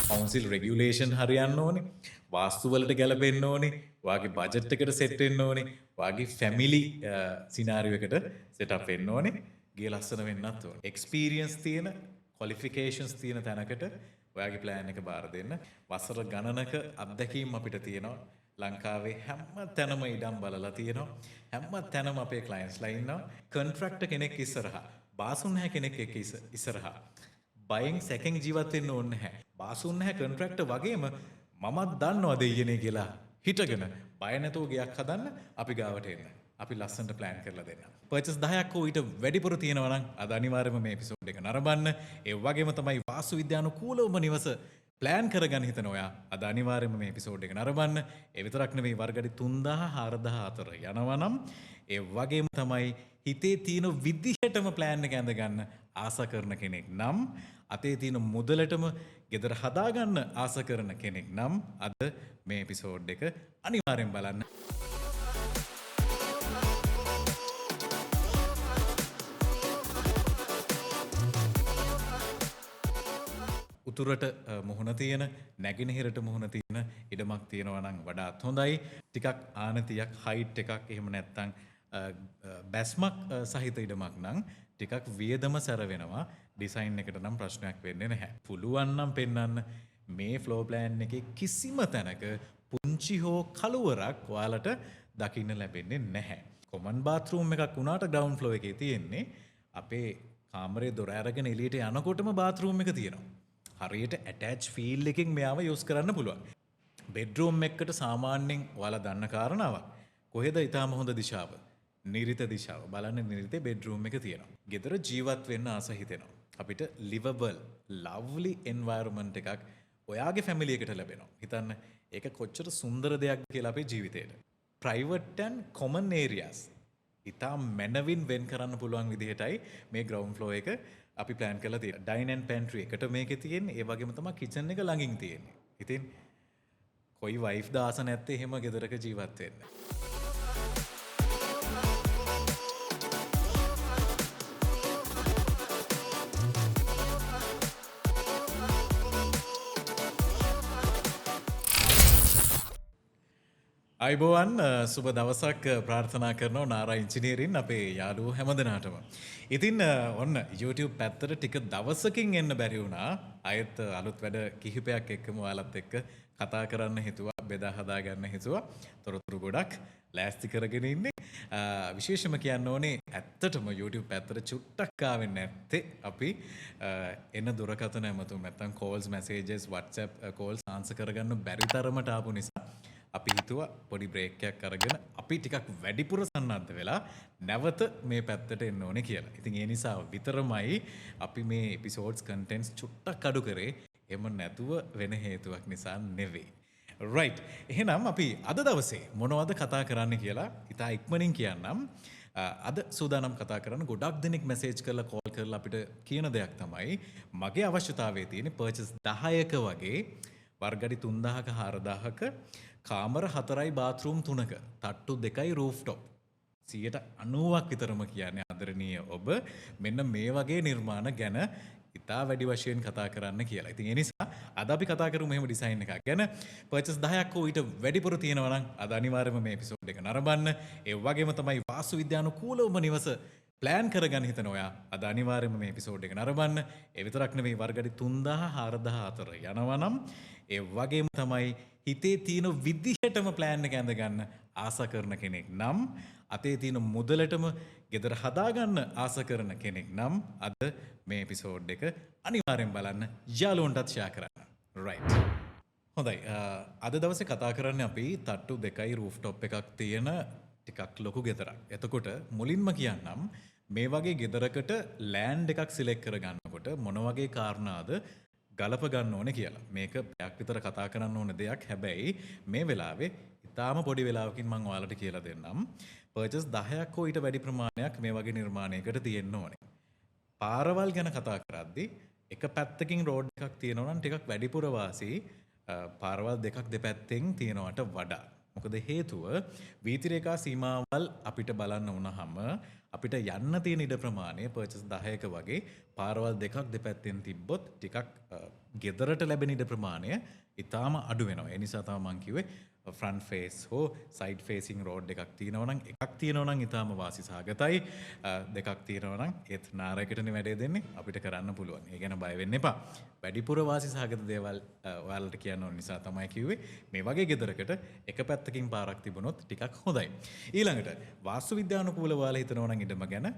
Council regulation හරියන්න ඕනේ. වාස්තු වලට ගැලපෙන්න ඕනේ. වාගේ බජට් එකට සෙට් වෙන්න ඕනේ. වාගේ ෆැමිලි සිනාරියෝ එකට සෙටප් වෙන්න ඕනේ. ගේ ලස්සන වෙන්නත් ඕනේ. එක්ස්පීරියන්ස් තියෙන ක්වොලිෆිකේෂන්ස් තියෙන තැනකට ඔයාගේ ප්ලෑන් එක බාර දෙන්න. වසර ගණනක අත්දැකීම් අපිට තියෙනවා. ලංකාවේ හැම තැනම ඉඩම් බලලා තියෙනවා. හැම තැනම අපේ ක්ලයන්ට්ස්ලා ඉන්නවා. කොන්ට්‍රැක්ටර් කෙනෙක් ඉස්සරහා, බාසුන් නැහැ කෙනෙක් එක්ක ඉස්සරහා. බයෙන් සැකෙන් ජීවත් වෙන්න ඕනේ නැහැ. බාසුන් නැහැ කොන්ට්‍රැක්ටර් වගේම මමත් දන්නවා දෙයියනේ කියලා හිටගෙන බය නැතුව ගයක් හදන්න අපි ගාවට එන්න. අපි ලස්සනට ප්ලෑන් කරලා දෙන්න. පර්චස් 10ක් හෝ ඊට වැඩිපුර තියෙනවා නම් අද අනිවාර්යයෙන්ම මේ එපිසෝඩ් එක නරඹන්න. ඒ වගේම තමයි වාස්තු විද්‍යානුකූලවම නිවස ප්ලෑන් කරගන්න හිතන ඔයා අද අනිවාර්යයෙන්ම මේ එපිසෝඩ් එක නරඹන්න. ඒ විතරක් නෙවෙයි වර්ගඩි 3000 4000 අතර යනවා නම් ඒ වගේම තමයි හිතේ තියෙන විදිහටම ප්ලෑන් එක ඇඳගන්න ආස කරන කෙනෙක් නම් අතේ තියෙන මුදලටම ගෙදර හදාගන්න ආස කරන කෙනෙක් නම් අද මේ එපිසෝඩ් එක අනිවාර්යෙන් බලන්න. උතුරට මුහුණ තියෙන නැගෙනහිරට මුහුණ තියෙන ඉඩමක් තියෙනවා නම් වඩාත් හොඳයි. ටිකක් ආනතියක් හයිට් එකක් එහෙම නැත්නම් බැස්මක් සහිත ඉඩමක් නම් ටිකක් වියදම සැර වෙනවා. ඩිසයින් එකට නම් ප්‍රශ්නයක් වෙන්නේ නැහැ. පුළුවන් නම් පෙන්වන්න මේ ෆ්ලෝ ප්ලෑන් එකේ කිසිම තැනක පුංචි හෝ කළුවරක් ඔයාලට දකින්න ලැබෙන්නේ නැහැ. කොමන් බාත්රූම් එකක් වුණාට ග්‍රවුන්ඩ් ෆ්ලෝ එකේ තියෙන්නේ අපේ කාමරේ දොර අරගෙන එළියට යනකොටම බාත්රූම් එක තියෙනවා. හරියට ඇටච් ෆීල් එකකින් මෙයාව යූස් කරන්න පුළුවන්. බෙඩ්රූම් එකකට සාමාන්‍යයෙන් ඔයාලා දන්න කාරණාවක්. කොහෙද ඊටාම හොඳ දිශාව? නිරිත දිශාව. බලන්න නිරිතේ බෙඩ්රූම් එක තියෙනවා. ගෙදර ජීවත් වෙන්න ආස හිතෙනවා. අපිට ලිවබල් ලව්ලි එන්වයරන්මන්ට් එකක් ඔයාගේ ෆැමිලි එකට ලැබෙනවා. හිතන්න ඒක කොච්චර සුන්දර දෙයක්ද කියලා අපේ ජීවිතේට. ප්‍රයිවට් ඇන්ඩ් කොමන් ඒරියාස් ඉතා මැනවින් වෙන් කරන්න පුළුවන් විදිහටයි මේ ග්‍රවුන්ඩ් ෆ්ලෝ එක අපි ප්ලෑන් කරලා තියෙනවා. ඩයින් ඇන්ඩ් පැන්ට්‍රි එකට මේකේ තියෙන්නේ. ඒ වගේම තමයි කිචන් එක ළඟින් තියෙන්නේ. ඉතින් කොයි වයිෆ් දාස නැත්තේ එහෙම ගෙදරක ජීවත් වෙන්න. අයිබෝවන් සුබ දවසක් ප්‍රාර්ථනා කරනවා නාරා ඉංජිනේරින් අපේ යාළුවෝ හැමදෙනාටම. ඉතින් ඔන්න YouTube පැත්තට ටික දවසකින් එන්න බැරි වුණා. අයත් අලුත් වැඩ කිහිපයක් එක්කම ඔයාලත් එක්ක කතා කරන්න හිතුවා, බෙදා හදා ගන්න හිතුවා. තොරතුරු ගොඩක් ලෑස්ති කරගෙන ඉන්නේ. විශේෂම කියන්න ඕනේ ඇත්තටම YouTube පැත්තට චුට්ටක් ආවෙන්නේ නැත්තේ අපි එන දුරකථන ඇමතුම් නැත්නම් calls messages WhatsApp calls answer කරගන්න බැරි තරමට ආපු නිසා අපි හිතුවා පොඩි බ්‍රේක් එකක් අරගෙන අපි ටිකක් වැඩිපුර සන්නද්ධ වෙලා නැවත මේ පැත්තට එන්න ඕනේ කියලා. ඉතින් ඒ නිසා විතරමයි අපි මේ එපිසෝඩ්ස් කන්ටෙන්ට්ස් චුට්ටක් අඩු කරේ. එම නැතුව වෙන හේතුවක් නිසා නෙවෙයි. රයිට්. එහෙනම් අපි අද දවසේ මොනවද කතා කරන්න කියලා ඉතා ඉක්මනින් කියන්නම්. අද සූදානම් කතා කරන්න ගොඩක් දෙනෙක් මැසේජ් කරලා කෝල් කරලා අපිට කියන දෙයක් තමයි මගේ අවශ්‍යතාවයේ තියෙන පර්චස් 10ක වගේ වර්ගඩි 3000ක 4000ක කාමර 4යි බාත්රූම් 3ක තට්ටු 2යි රූෆ්ටොප් 90ක් විතරම කියන්නේ ආදරණීය ඔබ මෙන්න මේ වගේ නිර්මාණ ගැන ඉතා වැඩි වශයෙන් කතා කරන්න කියලා. ඉතින් ඒ නිසා අද අපි කතා කරමු මෙහෙම ඩිසයින් එකක් ගැන. පර්චස් 10ක් හෝ ඊට වැඩිපුර තියෙනවා නම් අද අනිවාර්යයෙන්ම මේ එපිසෝඩ් එක නරඹන්න. ඒ වගේම තමයි වාස්තු විද්‍යානුකූලවම නිවස ප්ලෑන් කරගන්න හිතන ඔයා අද අනිවාර්යයෙන්ම මේ එපිසෝඩ් එක නරඹන්න. ඒ විතරක් නෙවෙයි වර්ගඩි 3000 4000 අතර යනවා නම් ඒ වගේම තමයි හිතේ තියෙන විදිහටම ප්ලෑන් එක ඇඳගන්න ආස කරන කෙනෙක් නම් අතේ තියෙන මුදලටම ගෙදර හදාගන්න ආස කරන කෙනෙක් නම් අද මේ එපිසෝඩ් එක අනිවාර්යෙන් බලන්න යාළුවන්ටත් ෂෙයා කරන්න. රයිට්. හොඳයි. අද දවසේ කතා කරන්නේ අපි තට්ටු 2යි රූෆ්ටොප් එකක් තියෙන ටිකක් ලොකු ගෙදරක්. එතකොට මුලින්ම කියන්නම් මේ වගේ ගෙදරකට ලෑන්ඩ් එකක් සිලෙක්ට් කරගන්නකොට මොන වගේ කාරණාද ගලප ගන්න ඕනේ කියලා. මේක පැයක් විතර කතා කරන්න ඕන දෙයක්. හැබැයි මේ වෙලාවේ ඉතාලම පොඩි වෙලාවකින් මම ඔයාලට කියලා දෙන්නම්. පර්චස් 10ක් හෝ ඊට වැඩි ප්‍රමාණයක් මේ වගේ නිර්මාණයකට තියෙන්න ඕනේ. පාරවල් ගැන කතා කරද්දී එක පැත්තකින් රෝඩ් එකක් තියෙනවා නම් ටිකක් වැඩිපුර වාසි පාරවල් දෙකක් දෙපැත්තෙන් තියෙනවට වඩා. මොකද හේතුව වීථි රේඛා සීමාවල් අපිට බලන්න වුණාම අපිට යන්න තියෙන ඉඩ ප්‍රමාණය පර්චස් 10ක වගේ පාරවල් දෙකක් දෙපැත්තෙන් තිබ්බොත් ටිකක් ගෙදරට ලැබෙන ඉඩ ප්‍රමාණය ඉතාම අඩු වෙනවා. ඒ නිසා තමයි මම කිව්වේ ෆ්‍රන්ට් ෆේස් හෝ සයිඩ් ෆේසින් රෝඩ් එකක් තියෙනවා නම් එකක් තියෙනවා නම් ඉතාම වාසි සහගතයි. දෙකක් තියෙනවා නම් ඒත් නාරයකටනේ වැඩේ දෙන්නේ අපිට කරන්න පුළුවන්. ඒ ගැන බය වෙන්න එපා. වැඩිපුර වාසි සහගත දේවල් ඔයාලට කියන්න ඕන නිසා තමයි කිව්වේ මේ වගේ ගෙදරකට එක පැත්තකින් පාරක් තිබුණොත් ටිකක් හොඳයි. ඊළඟට වාස්තු විද්‍යානුකූල ඔයාලා හිතනවා නම් ඉඩම ගැන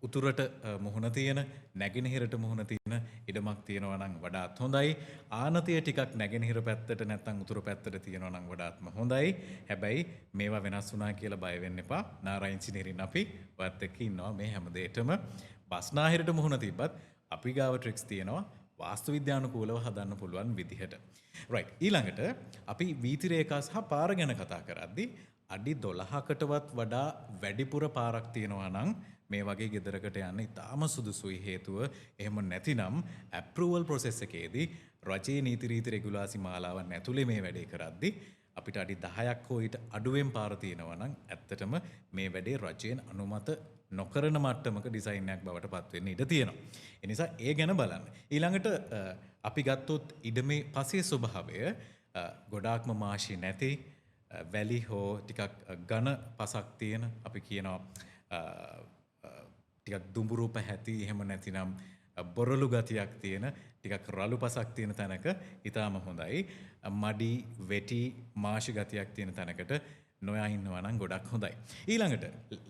උතුරට මුහුණ තියෙන නැගෙනහිරට මුහුණ තියෙන ඉඩමක් තියෙනවා නම් වඩාත් හොඳයි. ආනතිය ටිකක් නැගෙනහිර පැත්තට නැත්නම් උතුරු පැත්තට තියෙනවා නම් වඩාත්ම හොඳයි. හැබැයි මේවා වෙනස් වුණා කියලා බය වෙන්න එපා. නාරා ඉංජිනේරින් අපි ඔයත් එක්ක ඉන්නවා මේ හැම දෙයකටම. බස්නාහිරට මුහුණ තිබ්බත් අපි ගාව ට්‍රික්ස් තියෙනවා වාස්තු විද්‍යානුකූලව හදන්න පුළුවන් විදිහට. රයිට්. ඊළඟට අපි වීථි රේඛා සහ පාර ගැන කතා කරද්දී අඩි 12කටවත් වඩා වැඩිපුර පාරක් තියෙනවා නම් මේ වගේ ගෙදරකට යන්න ඉතාම සුදුසුයි. හේතුව එහෙම නැතිනම් ඇප්‍රූවල් ප්‍රොසෙස් එකේදී රජයේ නීති රීති රෙගුලාසි මාලාවන් ඇතුලේ මේ වැඩේ කරද්දී අපිට අඩි 10ක් හෝ ඊට අඩුවෙන් පාර තියෙනවා නම් ඇත්තටම මේ වැඩේ රජයෙන් අනුමත නොකරන මට්ටමක ඩිසයින් එකක් බවට පත් වෙන්න ඉඩ තියෙනවා. ඒ නිසා ඒ ගැන බලන්න. ඊළඟට අපි ගත්තොත් ඉඩමේ පසේ ස්වභාවය ගොඩාක්ම මාෂි නැති වැලි හෝ ටිකක් ඝන පසක් තියෙන අපි කියනවා ටිකක් දුඹුරු පැහැති එහෙම නැතිනම් බොරළු ගතියක් තියෙන ටිකක් රළු පසක් තියෙන තැනක ඊටාම හොඳයි. මඩි වෙටි මාෂි ගතියක් තියෙන තැනකට නොයා ඉන්නවා නම් ගොඩක් හොඳයි. ඊළඟට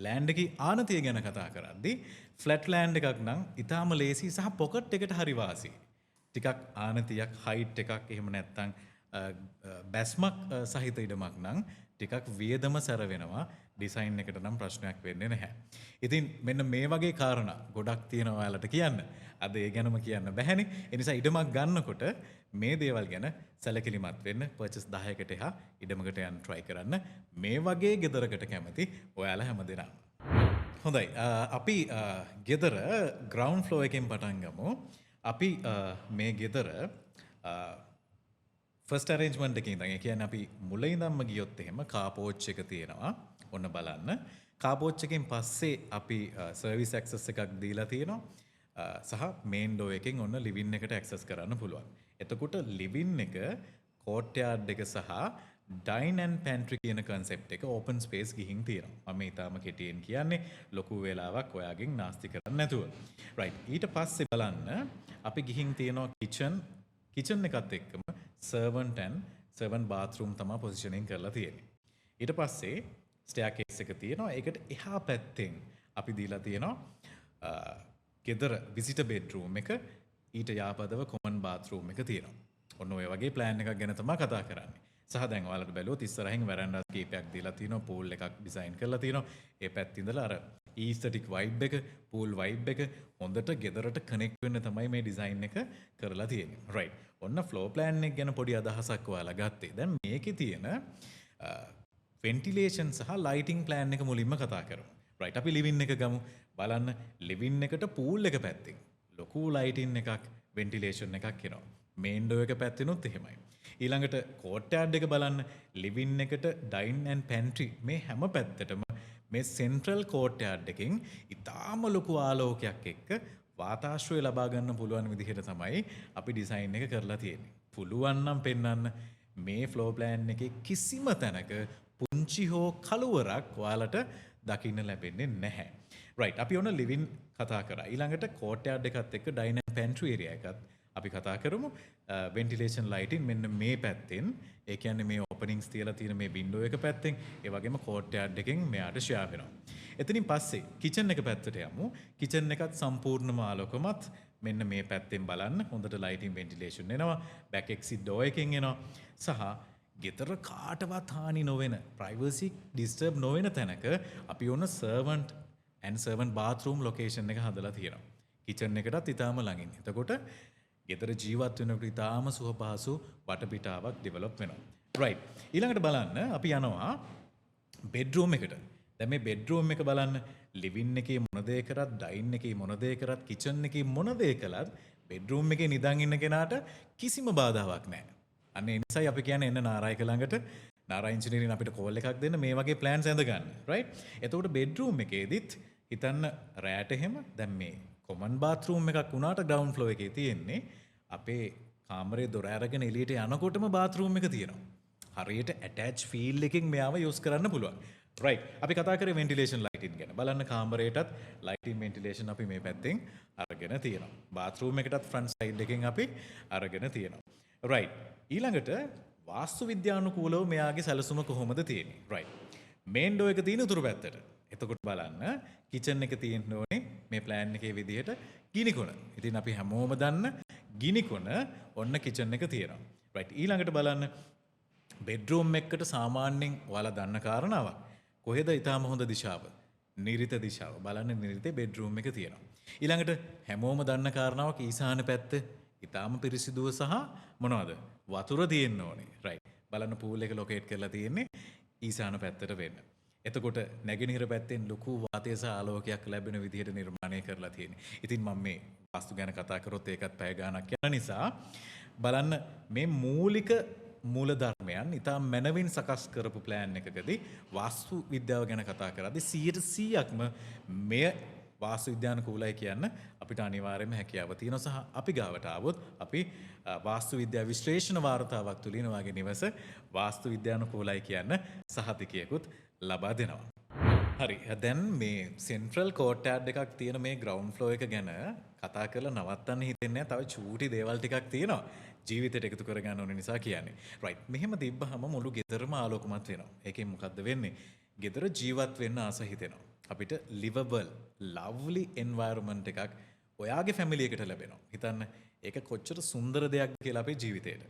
ලෑන්ඩ් එකේ ආනතිය ගැන කතා කරද්දී ෆ්ලැට් ලෑන්ඩ් එකක් නම් ඊටාම ලේසි සහ පොකට් එකට හරි වාසි. ටිකක් ආනතියක් හයිට් එකක් එහෙම නැත්නම් බැස්මක් සහිත ඉඩමක් නම් ටිකක් වියදම සැර වෙනවා. ඩිසයින් එකට නම් ප්‍රශ්නයක් වෙන්නේ නැහැ. ඉතින් මෙන්න මේ වගේ කාරණා ගොඩක් තියෙනවා ඔයාලට කියන්න. අද ඒ ගැනම කියන්න බැහැනේ. ඒ නිසා ඉඩමක් ගන්නකොට මේ දේවල් ගැන සැලකිලිමත් වෙන්න. පර්චේස් 10කට එහා ඉඩමකට යන්න try කරන්න. මේ වගේ ගෙදරකට කැමති ඔයාලා හැමදෙනාම. හොඳයි. අපි ගෙදර ග්‍රවුන්ඩ් ෆ්ලෝ එකෙන් පටන් ගමු. අපි මේ ගෙදර ෆස්ට් අරේන්ජ්මන්ට් එකේ ඉඳන් ඒ කියන්නේ අපි මුල ඉඳන්ම ගියොත් එහෙම කාර් පෝච් එක තියෙනවා. ඔන්න බලන්න. කාර් පෝච් එකෙන් පස්සේ අපි සර්විස් ඇක්සස් එකක් දීලා තියෙනවා. සහ මේන් ඩෝ එකෙන් ඔන්න ලිවින් එකට ඇක්සස් කරන්න පුළුවන්. එතකොට ලිවින් එක කෝට් යාඩ් එක සහ ඩයින් ඇන්ඩ් පැන්ට්‍රි කියන කන්සෙප්ට් එක ඕපන් ස්පේස් ගිහින් තියෙනවා. මම ඊටාම කෙටියෙන් කියන්නේ ලොකු වෙලාවක් ඔයාගෙන් නාස්ති කරන්න නැතුව. රයිට්. ඊට පස්සේ බලන්න අපි ගිහින් තියෙනවා කිචන් එකත් එක්කම සර්වන්ට් ඇන්ඩ් සර්වන්ට් බාත්රූම් තමයි පොසිෂනින් කරලා තියෙන්නේ. ඊට පස්සේ ස්ටෙයාකේස් එක තියෙනවා. ඒකට එහා පැත්තෙන් අපි දීලා තියෙනවා ගෙදර විසිටර් බෙඩ්රූම් එක ඊට යාපදව කොමන් බාත්රූම් එක තියෙනවා. ඔන්න ඔය වගේ ප්ලෑන් එකක් ගැන තමයි කතා කරන්නේ. සහ දැන් ඔයාලට බැලුවොත් ඉස්සරහින් වැරන්ඩාස් කීපයක් දීලා තියෙනවා. පූල් එකක් ඩිසයින් කරලා තියෙනවා. ඒ පැත්තේ ඉඳලා අර ඊස්තටික් වයිබ් එක, පූල් වයිබ් එක හොඳට ගෙදරට කනෙක්ට් වෙන්න තමයි මේ ඩිසයින් එක කරලා තියෙන්නේ. රයිට්. ඔන්න ෆ්ලෝ ප්ලෑන් එක ගැන පොඩි අදහසක් ඔයාලා ගත්තේ. දැන් මේකේ තියෙන වෙන්ටිලේෂන් සහ ලයිටිං ප්ලෑන් එක මුලින්ම කතා කරමු. රයිට්. අපි ලිවින් එක ගමු. බලන්න ලිවින් එකට පූල් එක පැත්තෙන් ලොකු ලයිටින් එකක් වෙන්ටිලේෂන් එකක් එනවා. මේන් ඩෝ එක පැත්තෙනුත් එහෙමයි. ඊළඟට කෝට් යාඩ් එක බලන්න ලිවින් එකට ඩයින් ඇන්ඩ් පැන්ට්‍රි මේ හැම පැත්තටම මේ සෙන්ට්‍රල් කෝට් යාඩ් එකෙන් ඉතාම ලොකු ආලෝකයක් එක්ක වාතාශ්‍රය ලබා ගන්න පුළුවන් විදිහට තමයි අපි ඩිසයින් එක කරලා තියෙන්නේ. පුළුවන් නම් පෙන්වන්න මේ ෆ්ලෝ ප්ලෑන් එකේ කිසිම තැනක පුංචි හෝ කළුවරක් ඔයාලට දකින්න ලැබෙන්නේ නැහැ. රයිට්. අපි ඔන්න ලිවින් කතා කරා. ඊළඟට කෝට් යාඩ් එකත් එක්ක ඩයින් ඇන්ඩ් පැන්ට්‍රි ඒරියා එකත් අපි කතා කරමු. වෙන්ටිලේෂන් ලයිටින් මෙන්න මේ පැත්තෙන් ඒ කියන්නේ මේ ඕපනින්ග්ස් තියලා තියෙන මේ වින්ඩෝ එක පැත්තෙන් ඒ වගේම කෝට් යාඩ් එකෙන් මෙයාට ෂෙයා වෙනවා. එතනින් පස්සේ කිචන් එක පැත්තට යමු. කිචන් එකත් සම්පූර්ණම ආලෝකමත්. මෙන්න මේ පැත්තෙන් බලන්න හොඳට ලයිටින් වෙන්ටිලේෂන් එනවා. බෑක් එක්සිට් ඩෝ එකෙන් එනවා. සහ ගෙදර කාටවත් හානි නොවන ප්‍රයිවසි ඩිස්ටර්බ් නොවන තැනක අපි ඔන්න servant and servant bathroom location එක හදලා තියෙනවා. කිචන් එකටත් ඉතාම ළඟින්. එතකොට ගෙදර ජීවත් වෙනකොට ඉතාම සුවපහසු වටපිටාවක් ඩෙවලොප් වෙනවා. රයිට්. ඊළඟට බලන්න අපි යනවා බෙඩ්රූම් එකට. දැන් මේ බෙඩ්රූම් එක බලන්න ලිවින් එකේ මොන දේ කරත්, ඩයින් එකේ මොන දේ කරත්, කිචන් එකේ මොන දේ කළත් බෙඩ්රූම් එකේ නිදන් ඉන්න කෙනාට කිසිම බාධාවක් නැහැ. අන්න ඒ නිසායි අපි කියන්නේ එන්න නාරායක ළඟට නාරා ඉංජිනේරින් අපිට කෝල් එකක් දෙන්න මේ වගේ ප්ලෑන්ස් ඇඳ ගන්න. රයිට්. එතකොට බෙඩ්රූම් එකේදීත් හිතන්න රෑට එහෙම දැන් මේ කොමන් බාත්රූම් එකක් වුණාට ග්‍රවුන්ඩ් ෆ්ලෝ එකේ තියෙන්නේ අපේ කාමරේ දොර අරගෙන එළියට යනකොටම බාත්රූම් එක තියෙනවා. හරියට ඇටච් ෆීල් එකකින් මෙයාව යූස් කරන්න පුළුවන්. රයිට්. අපි කතා කරේ වෙන්ටිලේෂන් ලයිටින් ගැන. බලන්න කාමරේටත් ලයිටින් වෙන්ටිලේෂන් අපි මේ පැත්තෙන් අරගෙන තියෙනවා. බාත්රූම් එකටත් ෆ්‍රන්ට් සයිඩ් එකෙන් අපි අරගෙන තියෙනවා. රයිට්. ඊළඟට වාස්තු විද්‍යානුකූලව මෙයාගේ සැලසුම කොහොමද තියෙන්නේ? රයිට්. මේන් ඩෝ එක තියෙන උතුරු පැත්තට. එතකොට බලන්න කිචන් එක තියෙන්න ඕනේ මේ ප්ලෑන් එකේ විදිහට ගිනිකොන. ඉතින් අපි හැමෝම දන්න ගිනිකොන ඔන්න කිචන් එක තියෙනවා. රයිට්. ඊළඟට බලන්න බෙඩ්රූම් එකකට සාමාන්‍යයෙන් ඔයාලා දන්න කාරණාවක්. කොහෙද ඊටාම හොඳ දිශාව? නිරිත දිශාව. බලන්න නිරිතේ බෙඩ්රූම් එක තියෙනවා. ඊළඟට හැමෝම දන්න කාරණාවක් ඊසාන පැත්ත ඊටාම පිරිසිදුව සහ මොනවද? වතුර තියෙන්න ඕනේ. රයිට්. බලන්න පූල් එක ලොකේට් කරලා තියෙන්නේ ඊසාන පැත්තට වෙන්න. එතකොට නැගෙනහිර පැත්තෙන් ලොකු වාතය සහ ආලෝකයක් ලැබෙන විදිහට නිර්මාණය කරලා තියෙන්නේ. ඉතින් මම මේ වාස්තු ගැන කතා කරොත් ඒකත් පැය ගාණක් යන නිසා බලන්න මේ මූලික මූලධර්මයන් ඉතා මැනවින් සකස් කරපු ප්ලෑන් එකකදී වාස්තු විද්‍යාව ගැන කතා කරද්දී 100%ක්ම මෙය වාස්තු විද්‍යානුකූලයි කියන්න අපිට අනිවාර්යයෙන්ම හැකියාව තියෙනවා සහ අපි ගාවට ආවොත් අපි වාස්තු විද්‍යා විශ්ලේෂණ වාර්තාවක් තුලින් ඔයාගේ නිවස වාස්තු විද්‍යානුකූලයි කියන්න සහතිකයකුත් ලබා දෙනවා. හරි. දැන් මේ සෙන්ට්‍රල් කෝර්ට්යාඩ් එකක් තියෙන මේ ග්‍රවුන්ඩ් ෆ්ලෝ එක ගැන කතා කරලා නවත්තන්න හිතෙන්නේ නැහැ. තව චූටි දේවල් ටිකක් තියෙනවා. ජීවිතයට එකතු කරගන්න ඕන නිසා කියන්නේ. රයිට්. මෙහෙම තිබ්බහම මුළු ගෙදරම ආලෝකමත් වෙනවා. ඒකෙන් මොකද්ද වෙන්නේ? ගෙදර ජීවත් වෙන්න ආස හිතෙනවා. අපිට livable lovely environment එකක් ඔයාගේ ෆැමිලි එකට ලැබෙනවා. හිතන්න ඒක කොච්චර සුන්දර දෙයක්ද කියලා අපේ ජීවිතේට.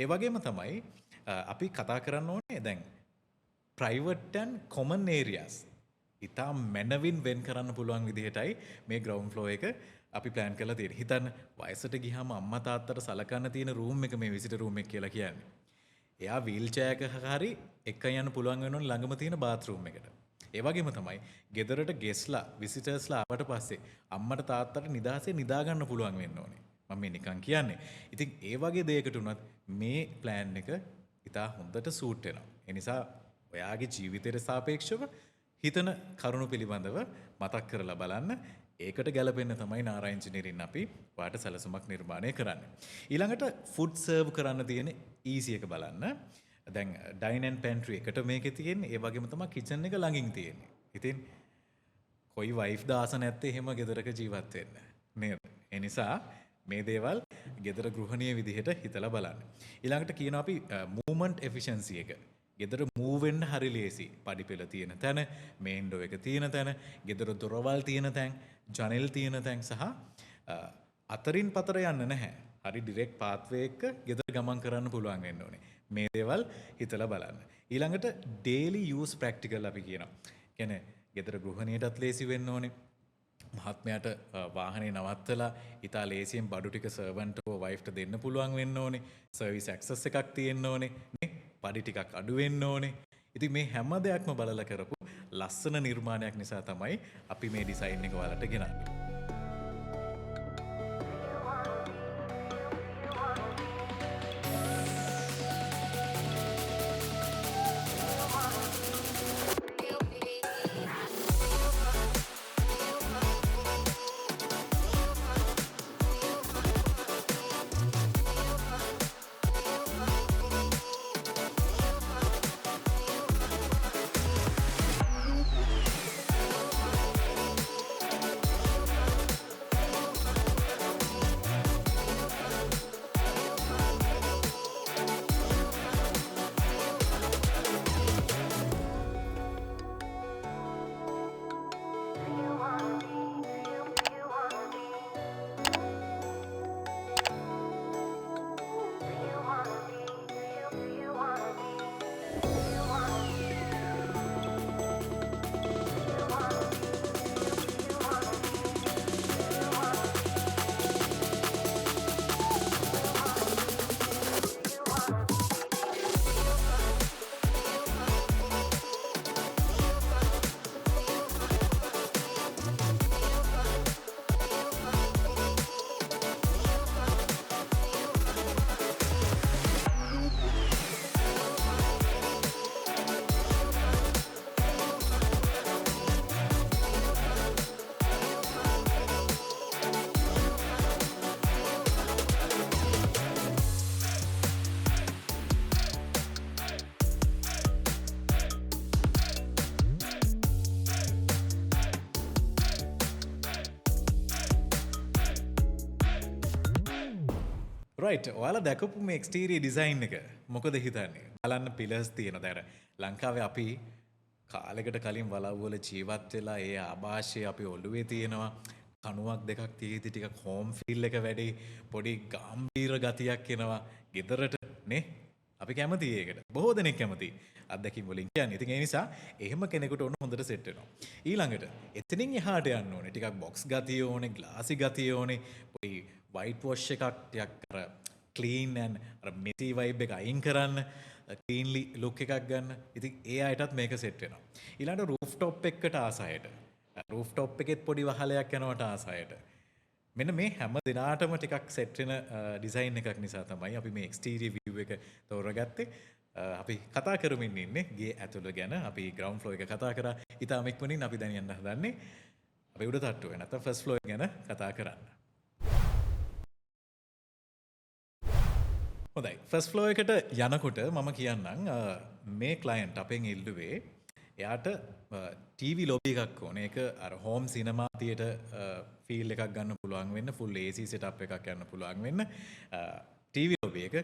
ඒ වගේම තමයි අපි කතා කරන්න ඕනේ දැන් private and common areas. ඉතා මැනවින් වෙන් කරන්න පුළුවන් විදිහටයි මේ ග්‍රවුන්ඩ් ෆ්ලෝ එක අපි ප්ලෑන් කරලා තියෙන්නේ. හිතන්න වයසට ගියාම අම්මා තාත්තට සලකන්න තියෙන රූම් එක මේ විසිටර් රූම් එක කියලා කියන්නේ. එයා වීල් චෙයාර් එකක හරි එක්ක යන්න පුළුවන් වෙනවනේ ළඟම තියෙන බාත්රූම් එකට. ඒ වගේම තමයි ගෙදරට ගෙස්ලා විසිටර්ස්ලා ආවට පස්සේ අම්මට තාත්තට නිදාසේ නිදා ගන්න පුළුවන් වෙන්න ඕනේ. මම මේ නිකන් කියන්නේ. ඉතින් ඒ වගේ දෙයකට උනත් මේ ප්ලෑන් එක ඉතා හොඳට සූට් වෙනවා. ඒ නිසා ඔයාගේ ජීවිතයට සාපේක්ෂව හිතන කරුණු පිළිබඳව මතක් කරලා බලන්න. ඒකට ගැලපෙන්න තමයි නාරා ඉංජිනේරින් අපි වාට සැලසුමක් නිර්මාණය කරන්නේ. ඊළඟට ෆුඩ් සර්ව් කරන්න තියෙන ඊසි එක බලන්න. දැන් ඩයින් ඇන්ඩ් පැන්ට්‍රි එකට මේකේ තියෙන්නේ. ඒ වගේම තමයි කිචන් එක ළඟින් තියෙන්නේ. ඉතින් කොයි වයිෆ් දාස නැත්තේ එහෙම ගෙදරක ජීවත් වෙන්න නේද? ඒ නිසා මේ දේවල් ගෙදර ගෘහණීය විදිහට හිතලා බලන්න. ඊළඟට කියනවා අපි මූව්මන්ට් එෆිෂන්සි එක. ගෙදර මූව් වෙන්න හරි ලේසි. පඩිපෙළ තියෙන තැන, මේන් ඩෝ එක තියෙන තැන, ගෙදර දොරවල් තියෙන තැන්, ජනෙල් තියෙන තැන් සහ අතරින් පතර යන්න නැහැ. හරි ඩිරෙක්ට් පාත්වේ එක ගෙදර ගමන් කරන්න පුළුවන් වෙන්න ඕනේ. මේ දේවල් හිතලා බලන්න. ඊළඟට ඩේලි යූස් ප්‍රැක්ටිකල් අපි කියනවා. කියන්නේ ගෙදර ගෘහණියටත් ලේසි වෙන්න ඕනේ. මහත්මයාට වාහනේ නවත්තලා ඉතා ලේසියෙන් බඩු ටික සර්වන්ට්ව වයිෆ්ට දෙන්න පුළුවන් වෙන්න ඕනේ. සර්විස් ඇක්සස් එකක් තියෙන්න ඕනේ. නේ? පඩි ටිකක් අඩු වෙන්න ඕනේ. ඉතින් මේ හැම දෙයක්ම බලලා කරපු ලස්සන නිර්මාණයක් නිසා තමයි අපි මේ ඩිසයින් එක ඔයාලට ගෙනන්නේ. රයිට්. ඔයාලා දැකපු මේ එක්ස්ටීරියර් ඩිසයින් එක මොකද හිතන්නේ? බලන්න පිලර්ස් තියෙන දැර. ලංකාවේ අපි කාලෙකට කලින් වලව්වල ජීවත් වෙලා ඒ ආభాෂය අපි ඔළුවේ තියෙනවා. කණුවක් දෙකක් තියෙදි ටිකක් හෝම් ෆීල් එක වැඩි පොඩි ගාම්භීර ගතියක් එනවා. ගෙදරට නේ අපි කැමති ඒකට. බොහෝ දෙනෙක් කැමති. අත්දැකීම් වලින් කියන්නේ. ඉතින් ඒ නිසා එහෙම කෙනෙකුට ඔන්න හොඳට සෙට් වෙනවා. ඊළඟට එතනින් එහාට යන්න ඕනේ. ටිකක් බොක්ස් ගතිය ඕනේ, ග්ලාසි ගතිය ඕනේ. පොඩි වයිට් වොෂ් එකක් ටිකක් අර ක්ලීන් ඇන් අර මෙසි වයිබ් එක අයින් කරන්න, ක්ලීන්ලි ලුක් එකක් ගන්න. ඉතින් ඒ අයටත් මේක සෙට් වෙනවා. ඊළඟට රූෆ් টොප් එකකට ආසයට. රූෆ් টොප් එකෙත් පොඩි වහලයක් යනවට ආසයට. මෙන්න මේ හැම දිනාටම ටිකක් සෙට් වෙන ඩිසයින් එකක් නිසා තමයි අපි මේ එක්ස්ටීරියර් view එක තෝරගත්තේ. අපි කතා කරමින් ඉන්නේ ගේ ඇතුළ ගැන. අපි ග්‍රවුන්ඩ් ෆ්ලෝර් එක කතා කරා. ඉතාම ඉක්මනින් අපි දැන් යන්න හදන්නේ අපේ උඩ තට්ටුවේ නැත්නම් ෆස්ට් ෆ්ලෝර් ගැන කතා කරන්න. හොඳයි. ෆස්ට් ෆ්ලෝර් එකට යනකොට මම කියන්නම් මේ ක්ලයන්ට් අපෙන් ඉල්ලුවේ එයාට ටීවී ලොබි එකක් ඕනේ. ඒක අර හෝම් සිනමා තියේටර් ෆීල් එකක් ගන්න පුළුවන් වෙන්න, ෆුල් AC සෙටප් එකක් යන්න පුළුවන් වෙන්න. ටීවී ලොබි එක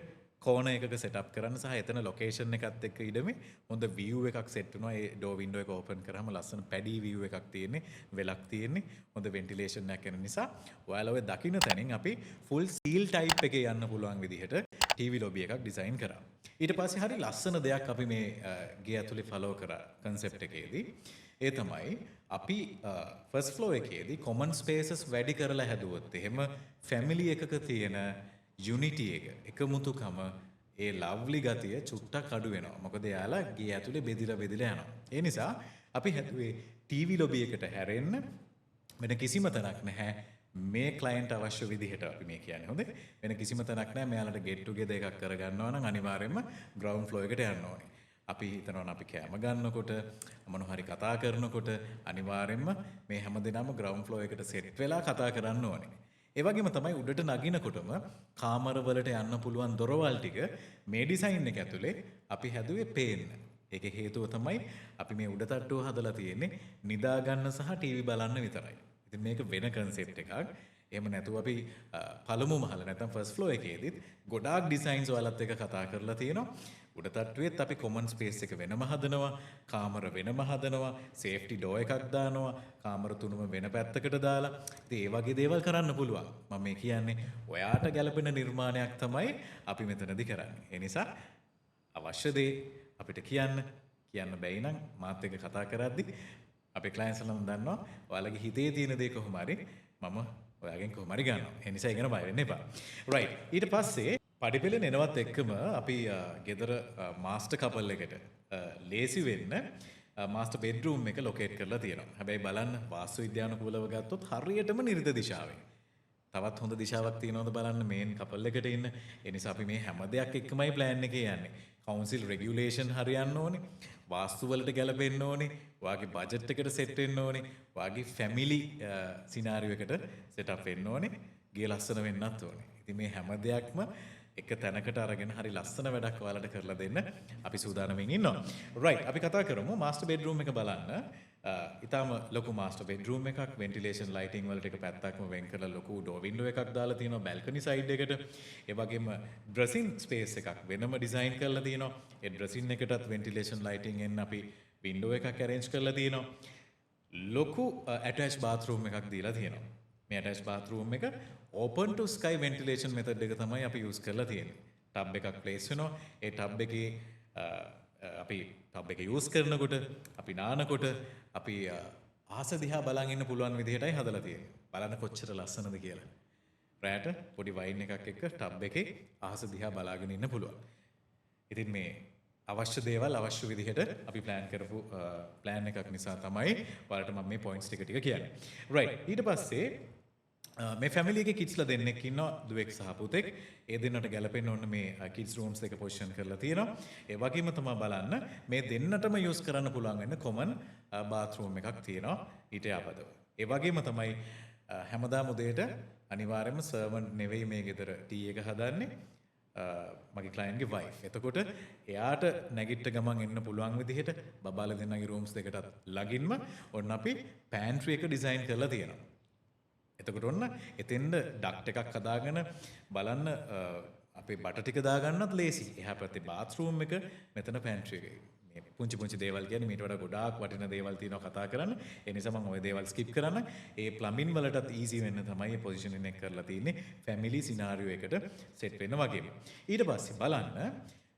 කෝනර් එකක සෙටප් කරන්න සහ එතන ලොකේෂන් එකත් එක්ක ඉඩමේ හොඳ view එකක් සෙට් වෙනවා. ඒ ඩෝ වින්ඩෝ එක ඕපන් කරාම ලස්සන පැඩි view එකක් තියෙන්නේ, වෙලක් තියෙන්නේ, හොඳ වෙන්ටිලේෂන් එකක් එන නිසා ඔයාලා ඔය දකින්න තැනින් අපි ෆුල් සීල් ටයිප් එකේ යන්න පුළුවන් විදිහට ටීවී ලොබි එකක් ඩිසයින් කරා. ඊට පස්සේ හරි ලස්සන දෙයක් අපි මේ ගේ ඇතුලේ ෆලෝ කරා කන්සෙප්ට් එකේදී. ඒ තමයි අපි ෆස්ට් ෆ්ලෝර් එකේදී කොමන් ස්පේසස් වැඩි කරලා හැදුවොත් එහෙම ෆැමිලි එකක තියෙන යුනිටි එක, එකමුතුකම, ඒ ලව්ලි ගතිය චුට්ටක් අඩු වෙනවා. මොකද එයාලා ගේ ඇතුලේ බෙදිලා යනවා. ඒ නිසා අපි හැදුවේ ටීවී ලොබි එකට හැරෙන්න වෙන කිසිම තැනක් නැහැ. මේ ක්ලයන්ට් අවශ්‍ය විදිහට අපි මේ කියන්නේ. හොඳේ. වෙන කිසිම තැනක් නැහැ. මෙයාලට get together එකක් කරගන්නවා නම් අනිවාර්යයෙන්ම ground floor එකට යන්න ඕනේ. අපි හිතනවා අපි කෑම ගන්නකොට මොනවා හරි කතා කරනකොට අනිවාර්යයෙන්ම මේ හැමදේනම ground floor එකට set වෙලා කතා කරන්න ඕනේ. ඒ වගේම තමයි උඩට නගිනකොටම කාමරවලට යන්න පුළුවන් දොරවල් ටික මේ ඩිසයින් එක ඇතුලේ අපි හැදුවේ පේන්න. ඒකේ හේතුව තමයි අපි මේ උඩ තට්ටුව හදලා තියෙන්නේ නිදා ගන්න සහ ටීවී බලන්න විතරයි. ඉතින් මේක වෙන කන්සෙප්ට් එකක්. එහෙම නැතුව අපි පළමු මහල නැත්නම් ෆස්ට් ෆ්ලෝර් එකේදීත් ගොඩාක් ඩිසයින්ස් ඔයාලත් එක්ක කතා කරලා තියෙනවා. උඩ තට්ටුවේත් අපි කොමන් ස්පේස් එක වෙනම හදනවා, කාමර වෙනම හදනවා, සේෆ්ටි ඩෝ එකක් දානවා, කාමර තුනම වෙන පැත්තකට දාලා. ඉතින් ඒ වගේ දේවල් කරන්න පුළුවන්. මම මේ කියන්නේ ඔයාට ගැළපෙන නිර්මාණයක් තමයි අපි මෙතනදී කරන්නේ. ඒ නිසා අවශ්‍ය දේ අපිට කියන්න බැයි නම් මාත් එක්ක කතා කරද්දි අපේ ක්ලයන්ට්ස් ලාම දන්නවා ඔයාලගේ හිතේ තියෙන දේ කොහොම හරි මම ඔයාගෙන් කොහොම හරි ගන්නවා. ඒ නිසා ඉගෙන බය වෙන්න එපා. රයිට්. ඊට පස්සේ පඩිපෙළ එනවත් එක්කම අපි ගෙදර මාස්ටර් කපල් එකට ලේසි වෙන්න මාස්ටර් බෙඩ්රූම් එක ලොකේට් කරලා තියෙනවා. හැබැයි බලන්න වාස්තු විද්‍යානුකූලව ගත්තොත් හරියටම නිර්ද දිශාවේ. තවත් හොඳ දිශාවක් තියෙනවද බලන්න මේන් කපල් එකට ඉන්න. ඒ නිසා අපි මේ හැම දෙයක් එක්කමයි ප්ලෑන් එකේ යන්නේ. කවුන්සිල් රෙගියුලේෂන් හරියන්න ඕනේ. වාස්තු වලට ගැලපෙන්න ඕනේ. ඔයාගේ බජට් එකට සෙට් වෙන්න ඕනේ. ඔයාගේ ෆැමිලි සිනාරියෝ එකට සෙට් අප් වෙන්න ඕනේ. ගේ ලස්සන වෙන්නත් ඕනේ. ඉතින් මේ හැම දෙයක්ම එක තැනකට අරගෙන හරි ලස්සන වැඩක් ඔයාලට කරලා දෙන්න අපි සූදානම්ින් ඉන්නවා. රයිට්. අපි කතා කරමු මාස්ටර් බෙඩ්රූම් එක බලන්න. ඉතාම ලොකු මාස්ටර් බෙඩ්රූම් එකක්, වෙන්ටිලේෂන් ලයිටිං වලට එක පැත්තක්ම වෙන් කරලා ලොකු ඩෝ වින්ඩෝ එකක් දාලා තියෙනවා බැල්කනි සයිඩ් එකට. ඒ වගේම ඩ්‍රෙසින් ස්පේස් එකක් වෙනම ඩිසයින් කරලා තියෙනවා. ඒ ඩ්‍රෙසින් එකටත් වෙන්ටිලේෂන් ලයිටිං එන්න අපි වින්ඩෝ එකක් arrange කරලා තියෙනවා. ලොකු ඇටච් බාත්රූම් එකක් දීලා තියෙනවා. මේ ඇටච් බාත්රූම් එක open to sky ventilation method එක තමයි අපි use කරලා තියෙන්නේ. ටබ් එකක් place වෙනවා. ඒ ටබ් එකේ අපි ටබ් එක use කරනකොට අපි නානකොට අපි ආස දිහා බලන් ඉන්න පුළුවන් විදිහටයි හදලා තියෙන්නේ. බලන්න කොච්චර ලස්සනද කියලා. රැට පොඩි වයින් එකක් එක්ක ටබ් එකේ ආස දිහා බලාගෙන ඉන්න පුළුවන්. ඉතින් මේ අවශ්‍ය දේවල් අවශ්‍ය විදිහට අපි ප්ලෑන් කරපු ප්ලෑන් එකක් නිසා තමයි ඔයාලට මම මේ පොයින්ට්ස් ටික කියන්නේ. රයිට්. ඊට පස්සේ මේ ෆැමිලි එකේ කිඩ්ස්ලා දෙන්නෙක් ඉන්නවා, දුවෙක් සහ පුතෙක්. ඒ දෙන්නට ගැලපෙන්න ඕන මේ කිඩ්ස් රූම්ස් දෙක පොසිෂන් කරලා තියෙනවා. ඒ වගේම තමයි බලන්න මේ දෙන්නටම යූස් කරන්න පුළුවන් වෙන කොමන් බාත්රූම් එකක් තියෙනවා ඊට යපදව. ඒ වගේම තමයි හැමදාම උදේට අනිවාර්යයෙන්ම සර්වන්ට් නෙවෙයි මේ ගෙදර ටී එක හදන්නේ. මගේ ක්ලයන්ට්ගේ වයිෆ්. එතකොට එයාට නැගිට ගමන් එන්න පුළුවන් විදිහට බබාලා දෙන්නගේ රූම්ස් දෙකටත් ළඟින්ම ඔන්න අපි පෑන්ට්‍රි එක ඩිසයින් කරලා තියෙනවා. එතකොට ඔන්න එතෙන්ද ඩක්ට් එකක් හදාගෙන බලන්න අපේ බට ටික දාගන්නත් ලේසි. එහා පැත්තේ බාත්රූම් එක, මෙතන පැන්ට්‍රි එක. මේ පුංචි පුංචි දේවල් කියන්නේ මීට වඩා ගොඩාක් වටින දේවල් තියෙනවා කතා කරන්න. ඒ නිසා මම ওই දේවල් ස්කිප් කරන්න. ඒ ප්ලම්බින් වලටත් ඊසි වෙන්න තමයි මේ පොසිෂනින් එක කරලා තියෙන්නේ. ෆැමිලි සිනාරියෝ එකට සෙට් වෙන්න වගේම. ඊට පස්සේ බලන්න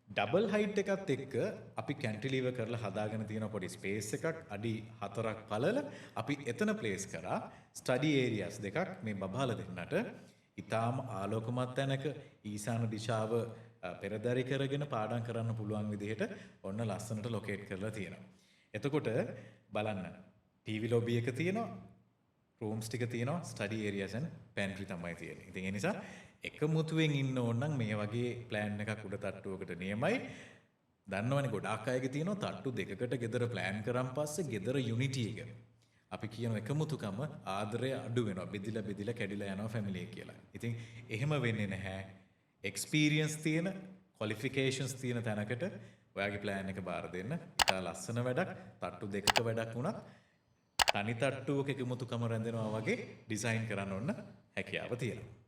ඩබල් හයිට් එකත් එක්ක අපි කැන්ටිලීවර් කරලා හදාගෙන තියෙන පොඩි ස්පේස් එකක් අඩි 4ක් පළල අපි එතන ප්ලේස් කරා ස්ටඩි ඒරියාස් දෙකක් මේ බබාලා දෙන්නට ඊටාම ආලෝකමත් තැනක ඊසාන දිශාව පෙරදරි කරගෙන පාඩම් කරන්න පුළුවන් විදිහට ඔන්න ලස්සනට ලොකේට් කරලා තියෙනවා. එතකොට බලන්න ටීවී ලොබි එක තියෙනවා, රූම්ස් ටික තියෙනවා, ස්ටඩි ඒරියාස් and පැන්ට්‍රි තමයි තියෙන්නේ. ඉතින් ඒ නිසා එකමුතුවෙන් ඉන්න ඕන නම් මේ වගේ ප්ලෑන් එකක් උඩ තට්ටුවකට නියමයි. දන්නවනේ ගොඩාක් අයගේ තියෙනවා තට්ටු දෙකකට ගෙදර ප්ලෑන් කරන් පස්සේ ගෙදර යුනිටි එක. අපි කියන එකමුතුකම ආදරය අඩු වෙනවා. බෙදිලා කැඩිලා යනවා ෆැමිලි එක කියලා. ඉතින් එහෙම වෙන්නේ නැහැ. එක්ස්පීරියන්ස් තියෙන, ක්වොලිෆිකේෂන්ස් තියෙන තැනකට ඔයාගේ ප්ලෑන් එක බාර දෙන්න. ඉතා ලස්සන වැඩක්. තට්ටු දෙකක වැඩක් වුණත් තනි තට්ටුවක එකමුතුකම රැඳෙනවා වගේ ඩිසයින් කරන්න ඕන හැකියාව තියෙනවා.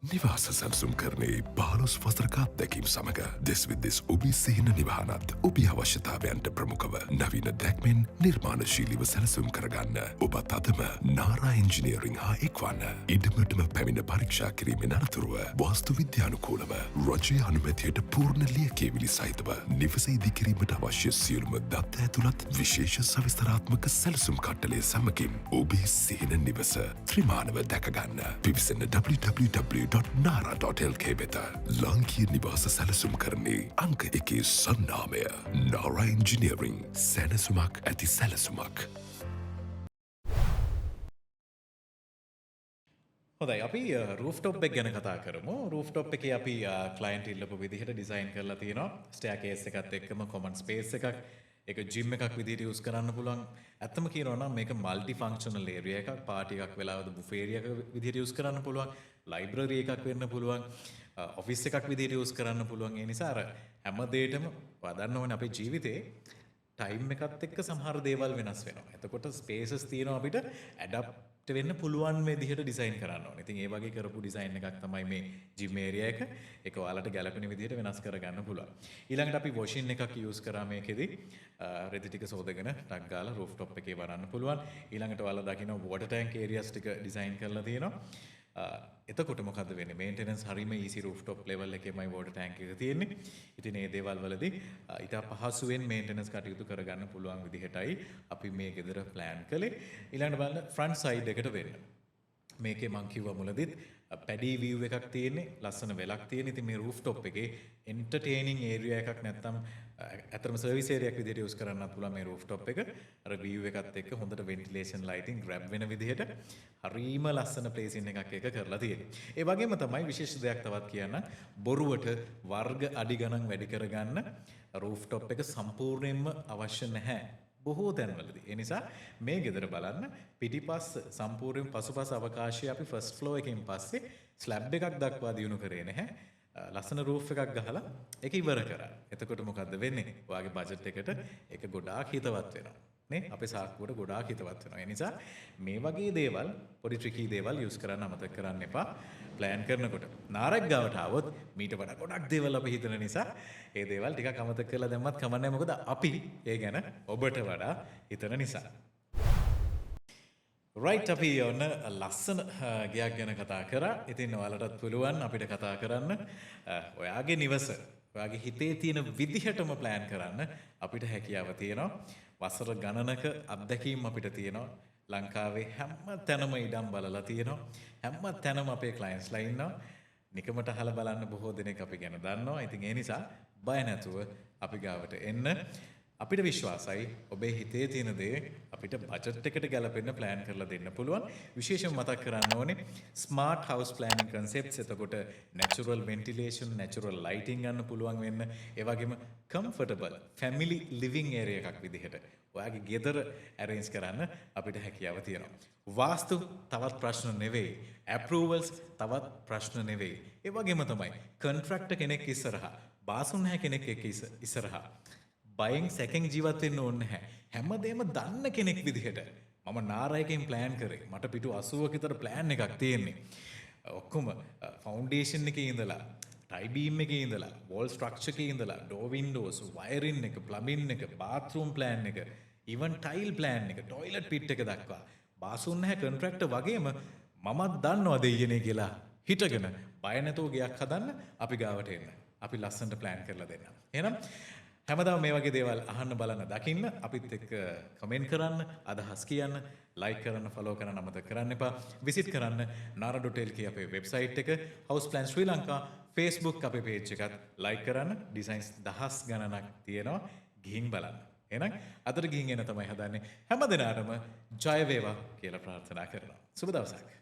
නිවාස සැලසුම් කරන්නේ 15 වසරක අත්දැකීම් සමග දෙස් විදෙස් ඔබේ සිහින නිවහනත් ඔබේ අවශ්‍යතාවයන්ට ප්‍රමුඛව නවීන දැක්මෙන් නිර්මාණශීලීව සැලසුම් කරගන්න ඔබත් අදම නාරා එන්ජිනියරිං හා එක්වන්න. ඉඩමටම පැමිණ පරීක්ෂා කිරීමෙන් අනතුරුව වාස්තු විද්‍යානුකූලව රජයේ අනුමැතියට පූර්ණ ලියකියවිලි සහිතව නිවස ඉදිකිරීමට අවශ්‍ය සියලුම දත්ත ඇතුළත් විශේෂ සවිස්තරාත්මක සැලසුම් කට්ටලය සමගින් ඔබේ සිහින නිවස ත්‍රිමාණව දැකගන්න. පිවිසන්න www.nara.lk වෙත. ලාංකීය නිවාස සැලසුම් කරන්නේ අංක 1 සන්නාමය. Nara Engineering සැලසුමක් ඇති සැලසුමක්. හොඳයි අපි රූෆ්ටොප් එක ගැන කතා කරමු. රූෆ්ටොප් එකේ අපි ක්ලයන්ට් ඉල්ලපු විදිහට ඩිසයින් කරලා තියෙනවා. ස්ටෙයාකේස් එකත් එක්කම කොමන් ස්පේස් එකක්. ඒක ජිම් එකක් විදිහට යූස් කරන්න පුළුවන්. ඇත්තම කියනවා නම් මේක මල්ටි ෆන්ක්ෂනල් ඒරියා එකක්. පාටි එකක් වෙලාවද බුෆේ ඒරියා එකක් විදිහට යූස් කරන්න පුළුවන්. ලයිබ්‍රරි එකක් වෙන්න පුළුවන්. ඔෆිස් එකක් විදිහට යූස් කරන්න පුළුවන්. ඒ නිසා අර හැම දෙයකම වදන්න ඕනේ අපේ ජීවිතේ ටයිම් එකත් එක්ක සමහර දේවල් වෙනස් වෙනවා. එතකොට ස්පේසස් තියෙනවා අපිට ඇඩප්ට් වෙන්න පුළුවන් විදිහට ඩිසයින් කරන්න ඕනේ. ඉතින් ඒ වගේ කරපු ඩිසයින් එකක් තමයි මේ ජිම් ඒරියා එක. ඒක ඔයාලට ගැලපෙන විදිහට වෙනස් කරගන්න පුළුවන්. ඊළඟට අපි වොෂින් එකක් යූස් කරා මේකෙදි රෙදි ටික සෝදගෙන ටක් ගාලා රූෆ් টොප් එකේ වරන්න පුළුවන්. ඊළඟට ඔයාලා දකින්න වෝටර් ටැංක් ඒරියාස් ටික ඩිසයින් කරලා තියෙනවා. එතකොට මොකද වෙන්නේ මේන්ටෙනන්ස් හරීම ඊසි රූෆ්ටොප් ලෙවල් එකේමයි වෝටර් ටැංක් එක තියෙන්නේ. ඉතින් මේ දේවල් වලදී ඊට පහසුවෙන් මේන්ටෙනන්ස් කටයුතු කරගන්න පුළුවන් විදිහටයි අපි මේ ගෙදර ප්ලෑන් කළේ. ඊළඟට බලන්න ෆ්‍රන්ට් සයිඩ් එකට වෙන්න. මේකේ මං කිව්වා මුලදීත් පැඩි view එකක් තියෙන්නේ, ලස්සන වෙලක් තියෙන. ඉතින් මේ රූෆ්ටොප් එකේ එන්ටර්ටේනින් ඒරියා එකක් නැත්තම් ඇත්තටම සර්විස් ඒරියා එකක් විදිහට යූස් කරන්නත් පුළුවන් මේ රූෆ්ටොප් එක. අර view එකත් එක්ක හොඳට වෙන්ටිලේෂන් ලයිටින් ග්‍රැබ් වෙන විදිහට හරීම ලස්සන ප්ලේසින් එකක් එක කරලා තියෙන්නේ. ඒ වගේම තමයි විශේෂ දෙයක් තවත් කියන්න බොරුවට වර්ග අඩි ගණන් වැඩි කරගන්න රූෆ්ටොප් එක සම්පූර්ණයෙන්ම අවශ්‍ය නැහැ. බොහෝ තැන්වලදී. ඒ නිසා මේ ගෙදර බලන්න පිටිපස්ස සම්පූර්ණ පසුපස අවකාශය අපි ෆස්ට් ෆ්ලෝ එකෙන් පස්සේ ස්ලැබ් එකක් දක්වා දියුණු කරේ නැහැ. ලස්සන රූෆ් එකක් ගහලා ඒක ඉවර කරා. එතකොට මොකද්ද වෙන්නේ? ඔයාගේ බජට් එකට ඒක ගොඩාක් හිතවත් වෙනවා. නේ? අපේ සාක්කුවට ගොඩාක් හිතවත් වෙනවා. ඒ නිසා මේ වගේ දේවල් පොඩි ට්‍රිකි දේවල් යූස් කරන්න අමතක කරන්න එපා. ප්ලෑන් කරනකොට නාරක් ගාවට ආවොත් මීට වඩා ගොඩක් දේවල් අපි හිතන නිසා ඒ දේවල් ටිකක් අමතක කරලා දැම්මත් කමක් නැහැ. මොකද අපි ඒ ගැන ඔබට වඩා හිතන නිසා. රයිට් අපි ඔන්න ලස්සන ගයක් ගැන කතා කරා. ඉතින් ඔයාලටත් පුළුවන් අපිට කතා කරන්න ඔයාගේ නිවස ඔයාගේ හිතේ තියෙන විදිහටම ප්ලෑන් කරන්න අපිට හැකියාව තියෙනවා. වසර ගණනක අත්දැකීම් අපිට තියෙනවා. ලංකාවේ හැම තැනම ඉඩම් බලලා තියෙනවා. හැම තැනම අපේ ක්ලයන්ට්ස්ලා ඉන්නවා. නිකමට අහලා බලන්න බොහෝ දෙනෙක් අපි ගැන දන්නවා. ඉතින් ඒ නිසා බය නැතුව අපි ගාවට එන්න. අපිට විශ්වාසයි ඔබේ හිතේ තියෙන දේ අපිට බජට් එකට ගැලපෙන්න ප්ලෑන් කරලා දෙන්න පුළුවන්. විශේෂයෙන් මතක් කරන්න ඕනේ ස්මාර්ට් හවුස් ප්ලෑනින් කන්සෙප්ට්ස්. එතකොට නැචරල් වෙන්ටිලේෂන්, නැචරල් ලයිටින් ගන්න පුළුවන් වෙන්න. ඒ වගේම කම්ෆර්ටබල් ෆැමිලි ලිවිං ඒරියා එකක් විදිහට ඔයාගේ ගෙදර ඇරේන්ජ් කරන්න අපිට හැකියාව තියෙනවා. වාස්තු තවත් ප්‍රශ්න නෙවෙයි. ඇප්‍රූවල්ස් තවත් ප්‍රශ්න නෙවෙයි. ඒ වගේම තමයි කොන්ට්‍රැක්ටර් කෙනෙක් ඉස්සරහා, බාසුන් නැහැ කෙනෙක් එක්ක ඉස්සරහා බයෙන් සැකෙන් ජීවත් වෙන්න ඕනේ නැහැ. හැමදේම දන්න කෙනෙක් විදිහට මම නාරයකින් ප්ලෑන් කරේ මට පිටු 80ක විතර ප්ලෑන් එකක් තියෙන්නේ. ඔක්කොම ෆවුන්ඩේෂන් එකේ ඉඳලා ටයි බීම් එකේ ඉඳලා වෝල් ස්ට්‍රක්චර් එකේ ඉඳලා ඩෝ වින්ඩෝස් වයරින් එක ප්ලම්බින් එක බාත්රූම් ප්ලෑන් එක ඉවන් ටයිල් ප්ලෑන් එක ටොයිලට් පිට් එක දක්වා බාසුන් නැහැ කොන්ට්‍රැක්ටර් වගේම මමත් දන්නවා දෙයියනේ කියලා හිටගෙන බය නැතුව ගයක් හදන්න අපි ගාවට එන්න. අපි ලස්සනට ප්ලෑන් කරලා දෙන්න. එහෙනම් හැමදාම මේ වගේ දේවල් අහන්න බලන්න දකින්න අපිත් එක්ක කමෙන්ට් කරන්න අදහස් කියන්න ලයික් කරන්න ෆලෝ කරන්න අමතක කරන්න එපා විසිට් කරන්න nara.lk අපේ වෙබ්සයිට් එක house plan sri lanka Facebook අපේ page එකත් ලයික් කරන්න ඩිසයින්ස් දහස් ගණනක් තියෙනවා ගිහින් බලන්න එහෙනම් අදට ගිහින් එන තමයි හදන්නේ හැම දිනාටම ජය වේවා කියලා ප්‍රාර්ථනා කරනවා සුබ දවසක්